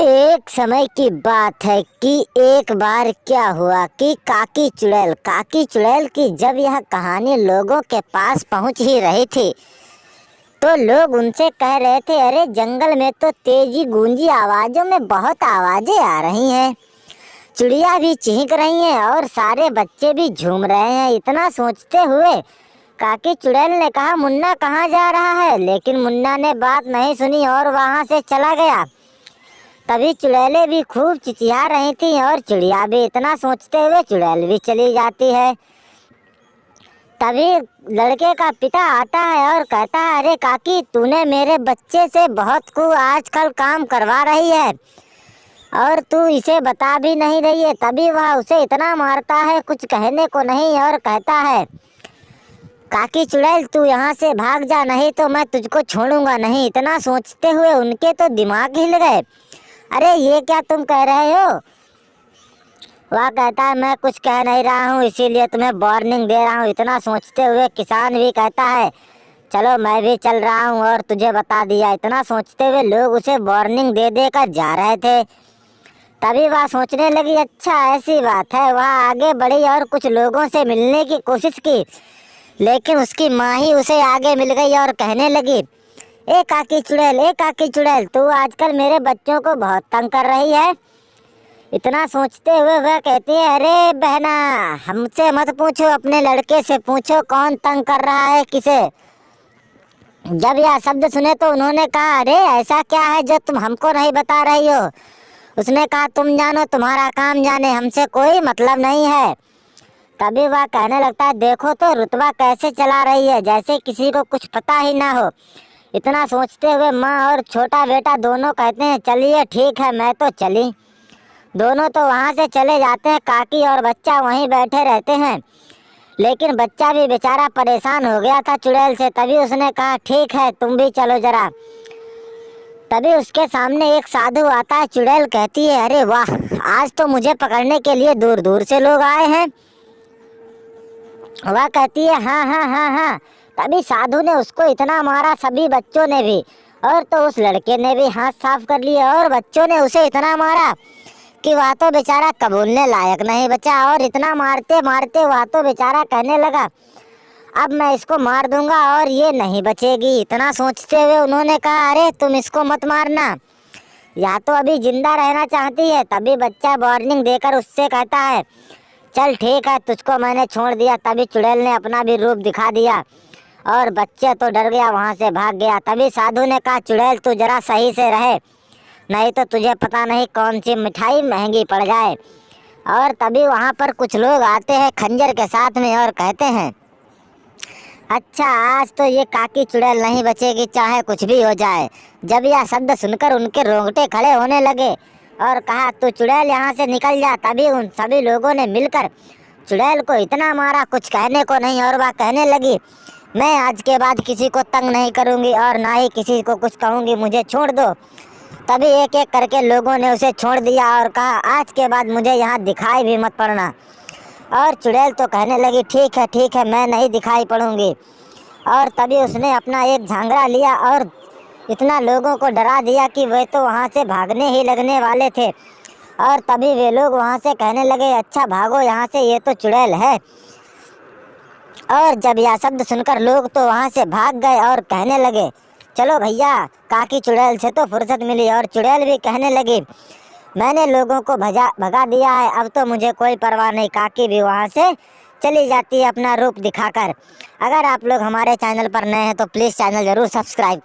एक समय की बात है कि एक बार क्या हुआ कि काकी चुड़ैल की जब यह कहानी लोगों के पास पहुंच ही रही थी तो लोग उनसे कह रहे थे, अरे जंगल में तो तेजी गूंजी आवाजों में बहुत आवाजें आ रही हैं, चिड़िया भी चीख रही हैं और सारे बच्चे भी झूम रहे हैं। इतना सोचते हुए काकी चुड़ैल ने कहा, मुन्ना कहाँ जा रहा है? लेकिन मुन्ना ने बात नहीं सुनी और वहां से चला गया। तभी चुड़ैलें भी खूब चिचिया रही थी और चिड़िया भी। इतना सोचते हुए चुड़ैल भी चली जाती है। तभी लड़के का पिता आता है और कहता है, अरे काकी, तूने मेरे बच्चे से बहुत को आजकल काम करवा रही है और तू इसे बता भी नहीं रही है। तभी वह उसे इतना मारता है, कुछ कहने को नहीं, और कहता है, काकी चुड़ैल, तू यहाँ से भाग जा, नहीं तो मैं तुझको छोड़ूंगा नहीं। इतना सोचते हुए उनके तो दिमाग हिल गए। अरे ये क्या तुम कह रहे हो? वह कहता है, मैं कुछ कह नहीं रहा हूँ, इसीलिए तुम्हें वार्निंग दे रहा हूँ। इतना सोचते हुए किसान भी कहता है, चलो मैं भी चल रहा हूँ और तुझे बता दिया। इतना सोचते हुए लोग उसे वार्निंग दे देकर जा रहे थे। तभी वह सोचने लगी, अच्छा ऐसी बात है। वह आगे बढ़ी और कुछ लोगों से मिलने की कोशिश की, लेकिन उसकी माँ ही उसे आगे मिल गई और कहने लगी, ए काकी चुड़ैल, तू आजकल मेरे बच्चों को बहुत तंग कर रही है। इतना सोचते हुए वह कहती है, अरे बहना, हमसे मत पूछो, अपने लड़के से पूछो कौन तंग कर रहा है किसे। जब यह शब्द सुने तो उन्होंने कहा, अरे ऐसा क्या है जो तुम हमको नहीं बता रही हो? उसने कहा, तुम जानो, तुम्हारा काम जाने, हमसे कोई मतलब नहीं है। तभी वह कहने लगता है, देखो तो रुतबा कैसे चला रही है, जैसे किसी को कुछ पता ही ना हो। इतना सोचते हुए माँ और छोटा बेटा दोनों कहते हैं, चलिए ठीक है, मैं तो चली। दोनों तो वहाँ से चले जाते हैं। काकी और बच्चा वहीं बैठे रहते हैं, लेकिन बच्चा भी बेचारा परेशान हो गया था चुड़ैल से। तभी उसने कहा, ठीक है, तुम भी चलो जरा। तभी उसके सामने एक साधु आता है। चुड़ैल कहती है, अरे वाह, आज तो मुझे पकड़ने के लिए दूर दूर से लोग आए हैं। वह कहती है, हाँ हाँ हाँ हाँ। तभी साधु ने उसको इतना मारा, सभी बच्चों ने भी, और तो उस लड़के ने भी हाथ साफ कर लिए, और बच्चों ने उसे इतना मारा कि वह तो बेचारा कबूलने लायक नहीं बचा। और इतना मारते मारते वह तो बेचारा कहने लगा, अब मैं इसको मार दूंगा और ये नहीं बचेगी। इतना सोचते हुए उन्होंने कहा, अरे तुम इसको मत मारना, या तो अभी जिंदा रहना चाहती है। तभी बच्चा वार्निंग देकर उससे कहता है, चल ठीक है, तुझको मैंने छोड़ दिया। तभी चुड़ैल ने अपना भी रूप दिखा दिया और बच्चे तो डर गया, वहाँ से भाग गया। तभी साधु ने कहा, चुड़ैल तू जरा सही से रहे, नहीं तो तुझे पता नहीं कौन सी मिठाई महंगी पड़ जाए। और तभी वहाँ पर कुछ लोग आते हैं खंजर के साथ में और कहते हैं, अच्छा आज तो ये काकी चुड़ैल नहीं बचेगी, चाहे कुछ भी हो जाए। जब यह शब्द सुनकर उनके रोंगटे खड़े होने लगे और कहा, तू चुड़ैल यहाँ से निकल जा। तभी उन सभी लोगों ने मिलकर चुड़ैल को इतना मारा, कुछ कहने को नहीं। और वह कहने लगी, मैं आज के बाद किसी को तंग नहीं करूँगी और ना ही किसी को कुछ कहूँगी, मुझे छोड़ दो। तभी एक एक करके लोगों ने उसे छोड़ दिया और कहा, आज के बाद मुझे यहाँ दिखाई भी मत पड़ना। और चुड़ैल तो कहने लगी, ठीक है, मैं नहीं दिखाई पड़ूंगी। और तभी उसने अपना एक झांगरा लिया और इतना लोगों को डरा दिया कि वे तो वहाँ से भागने ही लगने वाले थे। और तभी वे लोग वहाँ से कहने लगे, अच्छा भागो यहाँ से, ये तो चुड़ैल है। और जब यह शब्द सुनकर लोग तो वहाँ से भाग गए और कहने लगे, चलो भैया, काकी चुड़ैल से तो फुर्सत मिली। और चुड़ैल भी कहने लगी, मैंने लोगों को भगा दिया है, अब तो मुझे कोई परवाह नहीं। काकी भी वहाँ से चली जाती है अपना रूप दिखाकर। अगर आप लोग हमारे चैनल पर नए हैं तो प्लीज़ चैनल ज़रूर सब्सक्राइब